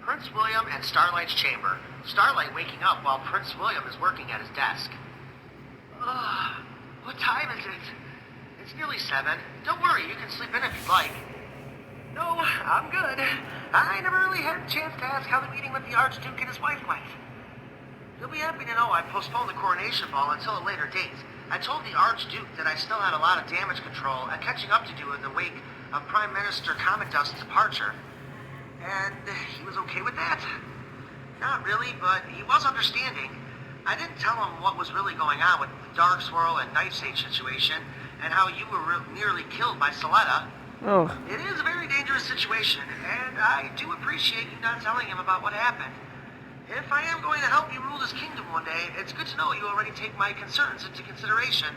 Prince William and Starlight's chamber. Starlight waking up while Prince William is working at his desk. What time is it? It's nearly 7. Don't worry, you can sleep in if you'd like. No, I'm good. I never really had a chance to ask how the meeting with the Archduke and his wife went. You'll be happy to know I postponed the coronation ball until a later date. I told the Archduke that I still had a lot of damage control and catching up to do in the wake of Prime Minister Commodust's departure. And he was okay with that? Not really, but he was understanding. I didn't tell him what was really going on with the Dark Swirl and Night Sage situation, and how you were nearly killed by Soletta. Oh. It is a very dangerous situation, and I do appreciate you not telling him about what happened. If I am going to help you rule this kingdom one day, it's good to know you already take my concerns into consideration.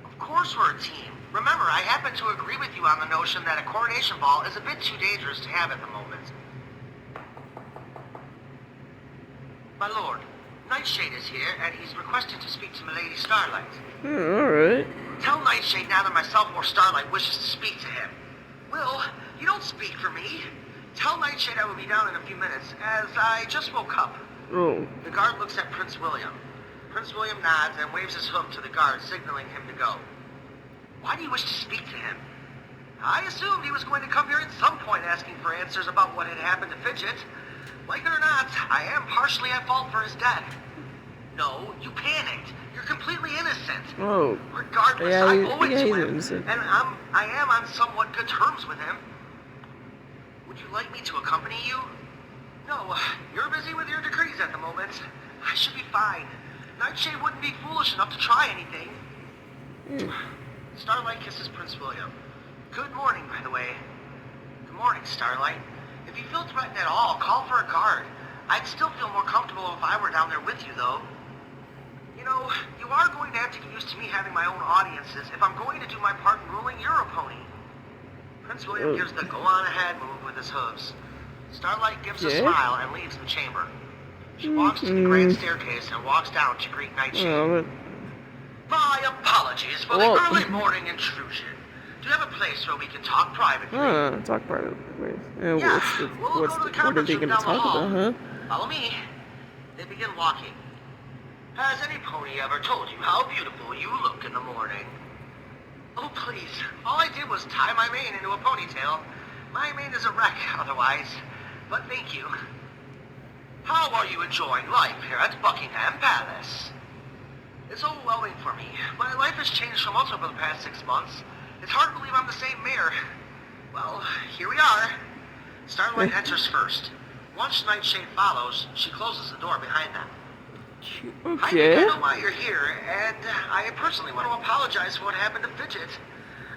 Of course we're a team. Remember, I happen to agree with you on the notion that a coronation ball is a bit too dangerous to have at the moment. My lord, Nightshade is here, and he's requested to speak to Milady Starlight. Alright. Tell Nightshade neither myself or Starlight wishes to speak to him. Will, you don't speak for me. Tell Nightshade I will be down in a few minutes, as I just woke up. Oh. The guard looks at Prince William. Prince William nods and waves his hook to the guard, signaling him to go. Why do you wish to speak to him? I assumed he was going to come here at some point asking for answers about what had happened to Fidget. Like it or not, I am partially at fault for his death. No, you panicked. You're completely innocent. Oh. Regardless, Yeah, I owe it yeah, to he's him, innocent. and I am on somewhat good terms with him. Would you like me to accompany you? No, you're busy with your degrees at the moment. I should be fine. Nightshade wouldn't be foolish enough to try anything. Starlight kisses Prince William. Good morning, by the way. Good morning, Starlight. If you feel threatened at all, call for a guard. I'd still feel more comfortable if I were down there with you, though. You know, you are going to have to get used to me having my own audiences if I'm going to do my part in ruling Europony. Prince William gives the go-on-ahead move with his hooves. Starlight gives a Okay. smile and leaves the chamber. She walks to the grand staircase and walks down to greet Nightshade. Oh, My apologies for the early morning intrusion. Do you have a place where we can talk privately? talk about it. Wait, Yeah, we'll go to the what are conference they room gonna down the talk hall. about, huh? Follow me. They begin walking. Has any pony ever told you how beautiful you look in the morning? Oh, please. All I did was tie my mane into a ponytail. My mane is a wreck otherwise, but thank you. How are you enjoying life here at Buckingham Palace? It's overwhelming for me. My life has changed so much over the past 6 months. It's hard to believe I'm the same mayor. Well, here we are. Starlight enters first. Once Nightshade follows, she closes the door behind them. I think I Okay. know why you're here, and I personally want to apologize for what happened to Fidget.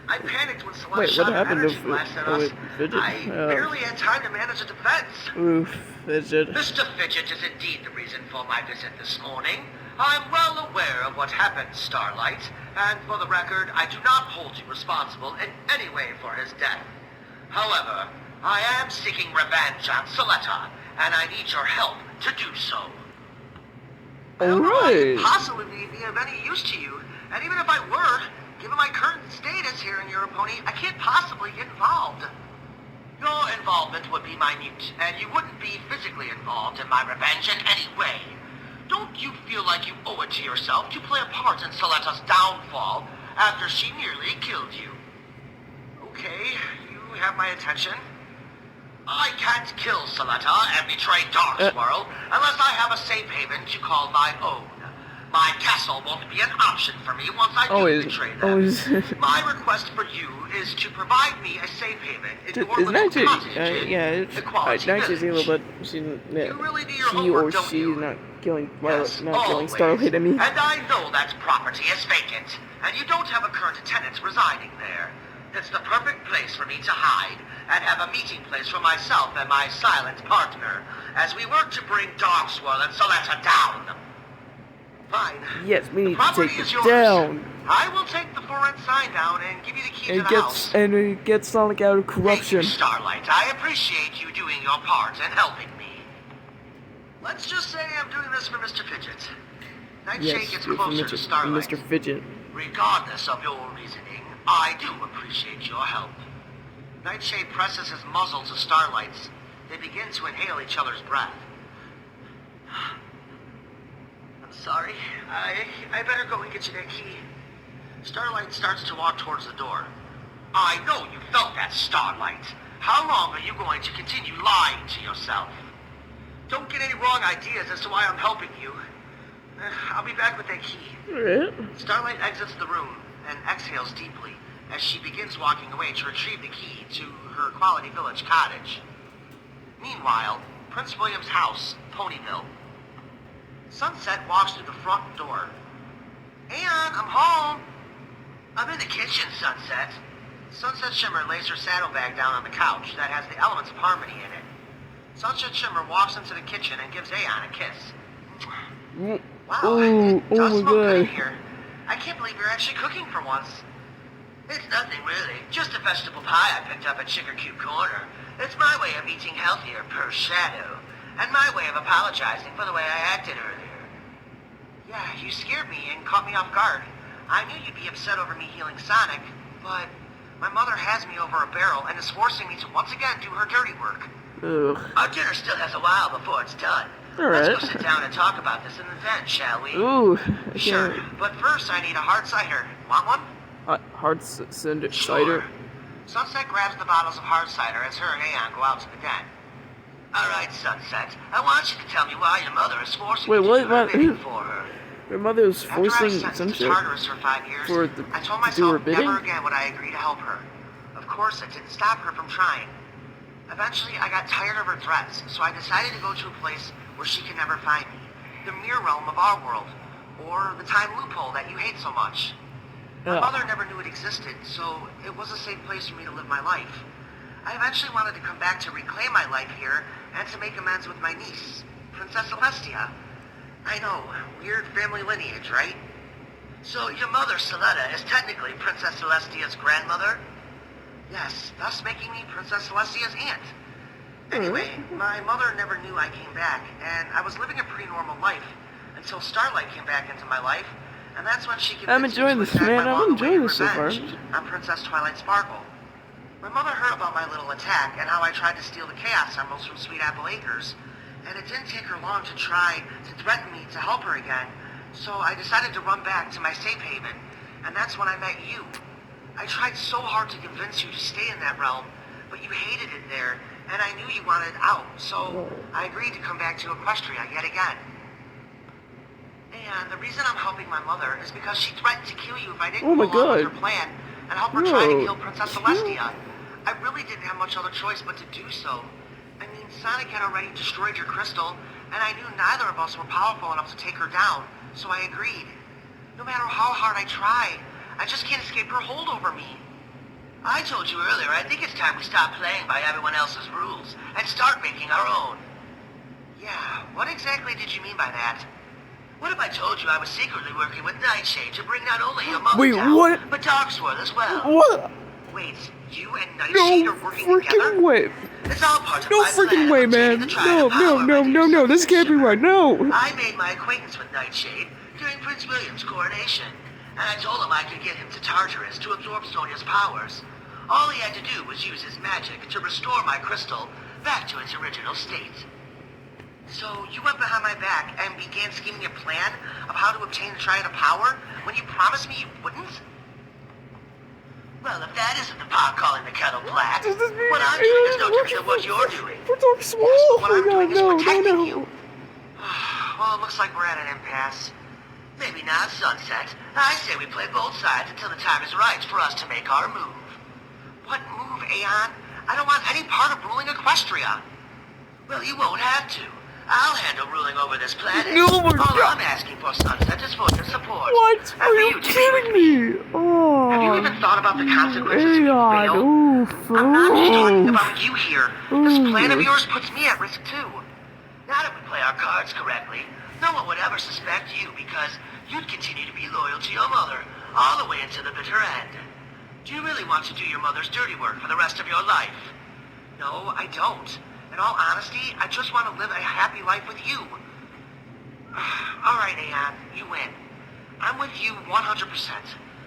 I panicked when Celeste Wait, what shot an happened to energy blast at us. Fidget? I barely had time to manage a defense. Oof, Fidget. Mr. Fidget is indeed the reason for my visit this morning. I'm well aware of what happened, Starlight, and for the record, I do not hold you responsible in any way for his death. However, I am seeking revenge on Soletta, and I need your help to do so. I don't know how I could Alright. possibly be of any use to you, and even if I were, given my current status here in your pony, I can't possibly get involved. Your involvement would be minute, and you wouldn't be physically involved in my revenge in any way. Don't you feel like you owe it to yourself to play a part in Soletta's downfall after she nearly killed you? Okay, you have my attention. I can't kill Soletta and betray Darksworld unless I have a safe haven to call my own. My castle won't be an option for me once I do betray them. My request for you is to provide me a safe haven in your Is little Nightshade, cottage in yeah, Equality Nightshade's Village. evil, but she, You really do your she homework, or don't she's you? not killing, Yes, not killing always. Starlight, I mean. And I know that property is vacant, and you don't have a current tenant residing there. It's the perfect place for me to hide, and have a meeting place for myself and my silent partner, as we work to bring Darkswirl and Soletta down. Fine. Yes, we The need to property take is it yours. down. I will take the for rent sign down and give you the key to And the house. get Sonic out of Thank corruption. you, Starlight. I appreciate you doing your part and helping me. Let's just say I'm doing this for Mr. Fidget. Nightshade Yes, gets you're from closer to Mr. Starlight. Mr. Fidget. Regardless of your reasoning, I do appreciate your help. Nightshade presses his muzzle to Starlight's. They begin to inhale each other's breath. I'm sorry. I better go and get you that key. Starlight starts to walk towards the door. I know you felt that, Starlight. How long are you going to continue lying to yourself? Don't get any wrong ideas as to why I'm helping you. I'll be back with that key. Alright. Starlight exits the room and exhales deeply as she begins walking away to retrieve the key to her Quality Village cottage. Meanwhile, Prince William's house, Ponyville. Sunset walks through the front door. Anne, I'm home. I'm in the kitchen, Sunset. Sunset Shimmer lays her saddlebag down on the couch that has the elements of harmony in it. Sunset Shimmer walks into the kitchen and gives Aeon a kiss. Wow, it does smell good in here. I can't believe you're actually cooking for once. It's nothing really, just a vegetable pie I picked up at Sugar Cube Corner. It's my way of eating healthier per shadow, and my way of apologizing for the way I acted earlier. Yeah, you scared me and caught me off guard. I knew you'd be upset over me healing Sonic, but my mother has me over a barrel and is forcing me to once again do her dirty work. Ugh. Our dinner still has a while before it's done. Alright. Let's go sit down and talk about this in the den, shall we? Ooh. Sure, but first I need a hard cider. Want one? Hard cider. Sunset grabs the bottles of hard cider as her and Aeon go out to the den. All right, Sunset. I want you to tell me why your mother is forcing you to do her bidding for her. Your mother was After I was forcing sentenced some to shit Tartarus for 5 years, I told to do her myself bidding? never again would I agree to help her. Of course, it didn't stop her from trying. Eventually, I got tired of her threats, so I decided to go to a place where she could never find me. The mirror realm of our world, or the time loophole that you hate so much. My mother never knew it existed, so it was a safe place for me to live my life. I eventually wanted to come back to reclaim my life here and to make amends with my niece, Princess Celestia. I know, weird family lineage, right? So your mother, Soletta, is technically Princess Celestia's grandmother? Yes, thus making me Princess Celestia's aunt. Anyway, my mother never knew I came back, and I was living a pretty normal life until Starlight came back into my life, and that's when she convinced I'm enjoying me this, to exact man. my I'm enjoying long-awaited this so far. revenge on Princess Twilight Sparkle. My mother heard about my little attack and how I tried to steal the Chaos Emeralds from Sweet Apple Acres, and it didn't take her long to try to threaten me to help her again, so I decided to run back to my safe haven, and that's when I met you. I tried so hard to convince you to stay in that realm, but you hated it there, and I knew you wanted out, so I agreed to come back to Equestria yet again. And the reason I'm helping my mother is because she threatened to kill you if I didn't Oh my go along with God. her plan and help her try to Bro. kill Princess Celestia. I really didn't have much other choice but to do so. I mean, Sonic had already destroyed your crystal, and I knew neither of us were powerful enough to take her down, so I agreed. No matter how hard I try, I just can't escape her hold over me. I told you earlier, I think it's time we stop playing by everyone else's rules and start making our own. Yeah, what exactly did you mean by that? What if I told you I was secretly working with Nightshade to bring not only your mother Wait, down, what? but Darksword as well? What? Wait, you and No Nightshade are working together? freaking way. It's all part of No my plan freaking of way, obtaining man. the Triad of Power, my dear No. This can't be Sugar. right. No. I made my acquaintance with Nightshade during Prince William's coronation, and I told him I could get him to Tartarus to absorb Sonia's powers. All he had to do was use his magic to restore my crystal back to its original state. So you went behind my back and began scheming a plan of how to obtain the Triad of Power when you promised me you wouldn't? Well, if that isn't the pot calling the kettle black, Does this mean what I'm doing is no different than what you're doing. We're talking small. Yes, but Oh what my I'm God, doing is protecting no. you. Well, it looks like we're at an impasse. Maybe not sunset. I say we play both sides until the time is right for us to make our move. What move, Aeon? I don't want any part of ruling Equestria. Well, you won't have to. I'll handle ruling over this planet. No, my All God. I'm asking for, Sunset, is for your support. What? And Are for you to be kidding with me? Oh. Have you even thought about the consequences if you Aeon, fail? oof, I'm not just talking oof. about you here. This plan of Oof. yours puts me at risk too. Not if we play our cards correctly. No one would ever suspect you because you'd continue to be loyal to your mother all the way into the bitter end. Do you really want to do your mother's dirty work for the rest of your life? No, I don't. In all honesty, I just want to live a happy life with you. All right, Aeon, you win. I'm with you 100%.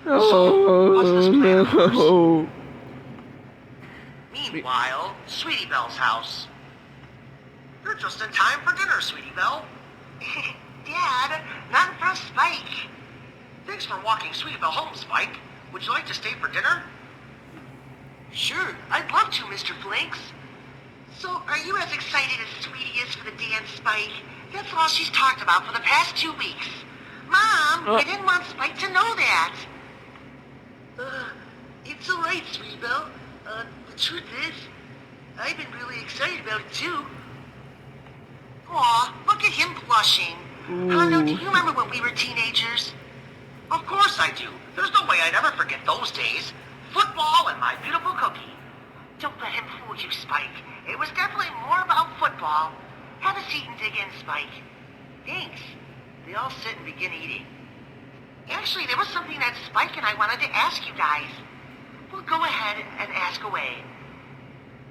So, what's this plan of yours? no. Meanwhile, Sweetie Belle's house. You're just in time for dinner, Sweetie Belle. Dad, nothing for Spike. Thanks for walking Sweetie Belle home, Spike. Would you like to stay for dinner? Sure, I'd love to, Mr. Flinks. So, are you as excited as Sweetie is for the dance, Spike? That's all she's talked about for the past 2 weeks. Mom, I didn't want Spike to know that. It's alright, Sweetie Belle. The truth is, I've been really excited about it too. Aw, look at him blushing. Hondo, do you remember when we were teenagers? Of course I do. There's no way I'd ever forget those days. Football and my beautiful cookie. Don't let him fool you, Spike. It was definitely more about football. Have a seat and dig in, Spike. Thanks. They all sit and begin eating. Actually, there was something that Spike and I wanted to ask you guys. Well, go ahead and ask away.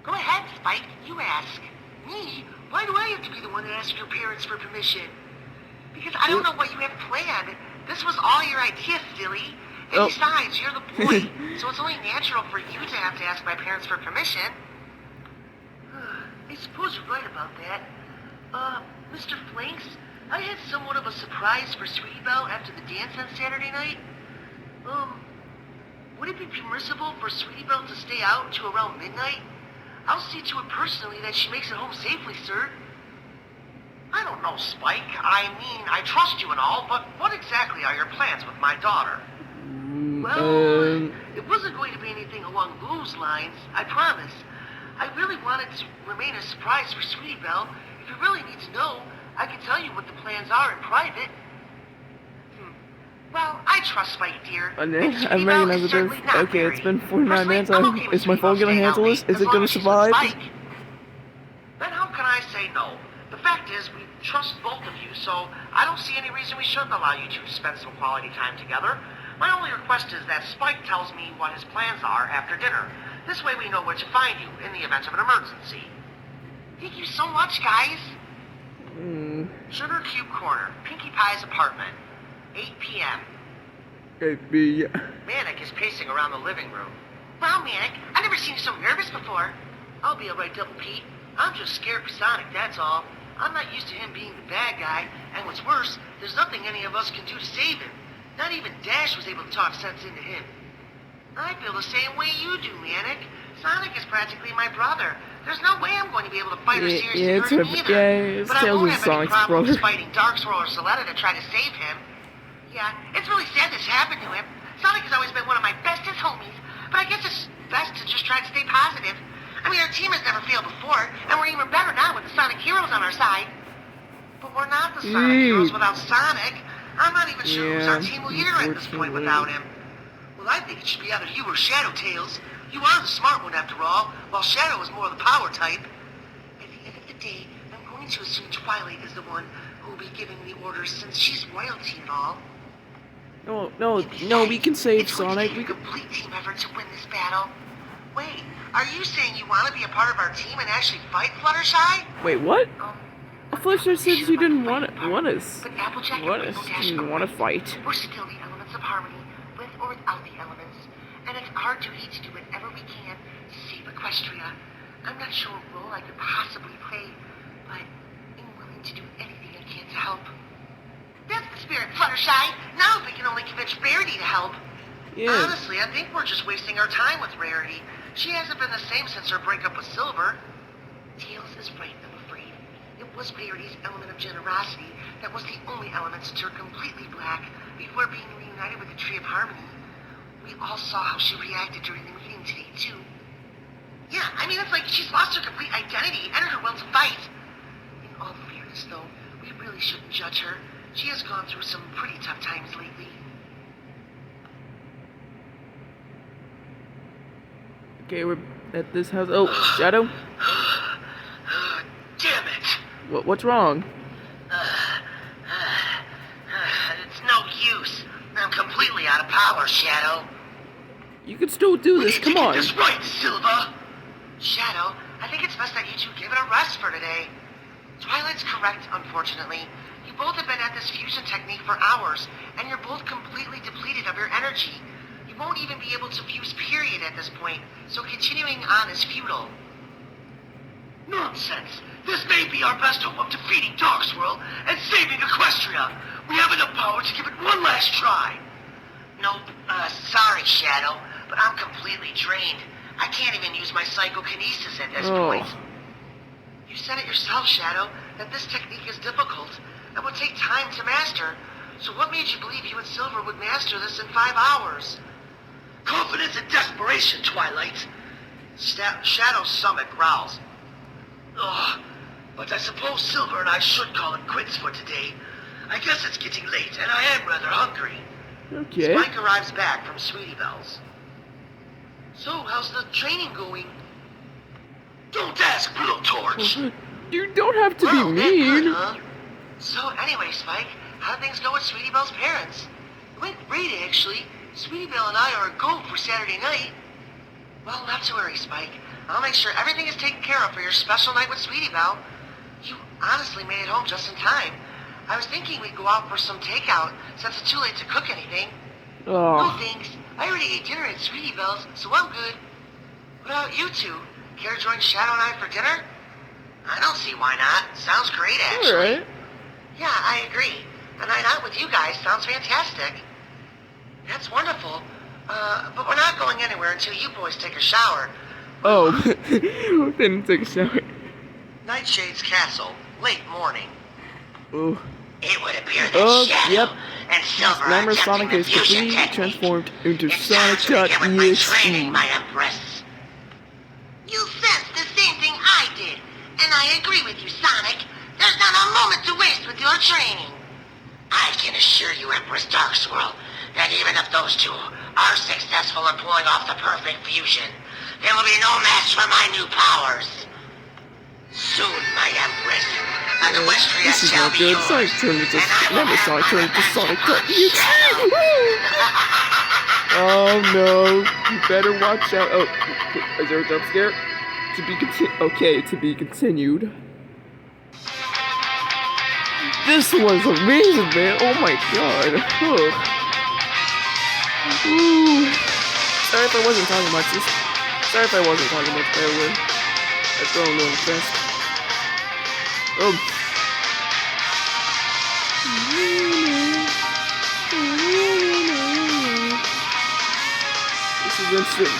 Go ahead, Spike. You ask. Me? Why do I have to be the one to ask your parents for permission? Because I don't know what you have planned. This was all your idea, silly. And besides, you're the boy, so it's only natural for you to have to ask my parents for permission. I suppose you're right about that. Mr. Flinks, I had somewhat of a surprise for Sweetie Belle after the dance on Saturday night. Would it be permissible for Sweetie Belle to stay out until around midnight? I'll see to it personally that she makes it home safely, sir. I don't know, Spike. I mean, I trust you and all, but what exactly are your plans with my daughter? Well, it wasn't going to be anything along those lines, I promise. I really wanted to remain a surprise for Sweetie Belle. If you really need to know, I can tell you what the plans are in private. Well, I trust Spike, dear. I'm And Sweetie Belle is certainly not Okay, it's been married. 49 Personally, minutes. I'm okay with Is my Sweetie phone Belle gonna staying out handle late, this? Is as it long gonna as she's with survive? Spike. Then how can I say no? The fact is, we trust both of you, so I don't see any reason we shouldn't allow you two to spend some quality time together. My only request is that Spike tells me what his plans are after dinner, This way we know where to find you in the event of an emergency. Thank you so much, guys. Sugar Cube Corner, Pinkie Pie's apartment, 8 p.m. Manic is pacing around the living room. Wow, Manic, I've never seen you so nervous before. I'll be alright, Double Pete. I'm just scared for Sonic, that's all. I'm not used to him being the bad guy, and what's worse, there's nothing any of us can do to save him. Not even Dash was able to talk sense into him. I feel the same way you do, Manic. Sonic is practically my brother. There's no way I'm going to be able to fight or seriously hurt him either. It's But I Tails won't and have any Sonic's problems brother. fighting Darkswirl or Soletta to try to save him. Yeah, it's really sad this happened to him. Sonic has always been one of my bestest homies, but I guess it's best to just try to stay positive. I mean, our team has never failed before, and we're even better now with the Sonic Heroes on our side. But we're not the Sonic Heroes without Sonic. I'm not even sure who's our team leader at this point without him. Well, I think it should be either you or Shadow Tails. You are the smart one after all, while Shadow is more the power type. At the end of the day, I'm going to assume Twilight is the one who will be giving the orders since she's royalty and all. No, we can save Sonic. It's going to take a complete team effort to win this battle. Wait, are you saying you want to be a part of our team and actually fight Fluttershy? Wait, what? Fluttershy said Sure you didn't about want the fighting part, us. But Applejack and Want Rainbow us? Dash Didn't are want to right. fight. We're still the elements of harmony, with or without the elements. And it's our duty to do whatever we can to save Equestria. I'm not sure what role I could possibly play, but I'm willing to do anything I can to help. That's the spirit, Fluttershy. Now if we can only convince Rarity to help. Yeah. Honestly, I think we're just wasting our time with Rarity. She hasn't been the same since her breakup with Silver. Tails is right, I'm afraid. It was Rarity's element of generosity that was the only element to turn completely black before being reunited with the Tree of Harmony. We all saw how she reacted during the meeting today, too. Yeah, I mean, it's like she's lost her complete identity and her will to fight. In all fairness, though, we really shouldn't judge her. She has gone through some pretty tough times lately. Okay, we're at this house. Oh, Shadow? Damn it! What's wrong? It's no use. I'm completely out of power, Shadow. You can still do this. Come on. Get this right, Silva. Shadow, I think it's best that you two give it a rest for today. Twilight's correct, unfortunately. You both have been at this fusion technique for hours, and you're both completely depleted of your energy. You won't even be able to fuse period at this point, so continuing on is futile. Nonsense! This may be our best hope of defeating Darkswirl and saving Equestria. We have enough power to give it one last try. Nope, sorry, Shadow, but I'm completely drained. I can't even use my psychokinesis at this point. You said it yourself, Shadow, that this technique is difficult and would take time to master. So what made you believe you and Silver would master this in 5 hours? Confidence and desperation, Twilight. Shadow's stomach growls. Ugh, but I suppose Silver and I should call it quits for today. I guess it's getting late, and I am rather hungry. Okay. Spike arrives back from Sweetie Belle's. So, how's the training going? Don't ask, Blowtorch! You don't have to Well, be that good, mean. huh? So, anyway, Spike, how'd things go with Sweetie Belle's parents? It went great, actually. Sweetie Belle and I are a go for Saturday night. Well, not to worry, Spike. I'll make sure everything is taken care of for your special night with Sweetie Belle. You honestly made it home just in time. I was thinking we'd go out for some takeout, since it's too late to cook anything. No Oh, thanks. I already ate dinner at Sweetie Belle's, so I'm good. What about you two? Care to join Shadow and I for dinner? I don't see why not. Sounds great, actually. alright. Yeah, I agree. A night out with you guys sounds fantastic. That's wonderful. But we're not going anywhere until you boys take a shower. Oh, didn't take a shower. Nightshade's castle, late morning. Oh, It would appear that Shadow yep. and Silver are Glamour attempting Sonic the is fusion completely technique. transformed into It's time to begin with my training, Sonic.exe. my Empress. You sensed the same thing I did, and I agree with you, Sonic. There's not a moment to waste with your training. I can assure you, Empress Darkswirl, that even if those two are successful in pulling off the perfect fusion, there will be no match for my new powers. Soon, my Empress, Equestria This is shall not be good. yours. Sonic turned into and I will Glamour have Sonic my turned into representative, Shadow. Sonic.exe. Oh no, you better watch out. Oh, Is there a jump scare? To be continued. This was amazing, man. Oh my god. Ugh. Ooh. Sorry if I wasn't talking much. Sorry if I wasn't talking much, by the way. That's what I'm doing fast. Oh. This is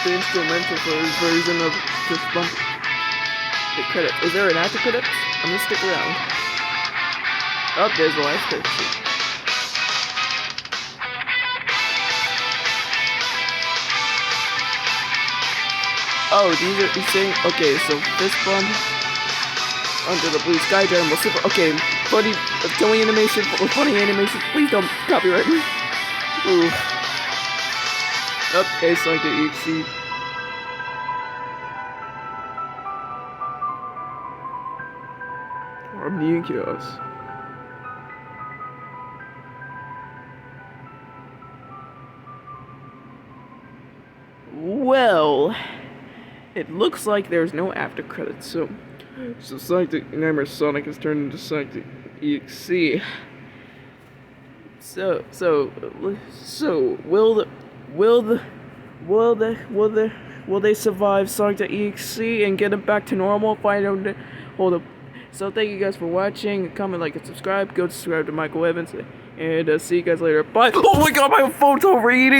the instrumental for his version of this bump. The credit. Is there an after credit? I'm gonna stick around. Oh, there's the last credit. Oh, these saying, okay, so fist bump under the blue sky general super. Okay, funny, funny animation, please don't copyright me. Ooh. Okay, it's like the EXE. Harmony and chaos. Well, it looks like there's no after credits, so Sonic the Nightmare Sonic has turned into Sonic the EXE. So will they survive Sonic the EXE and get it back to normal? Hold up. So thank you guys for watching. Comment, like, and subscribe. Go subscribe to Michael Evans, and see you guys later. Bye. Oh my god, my phone's overheating.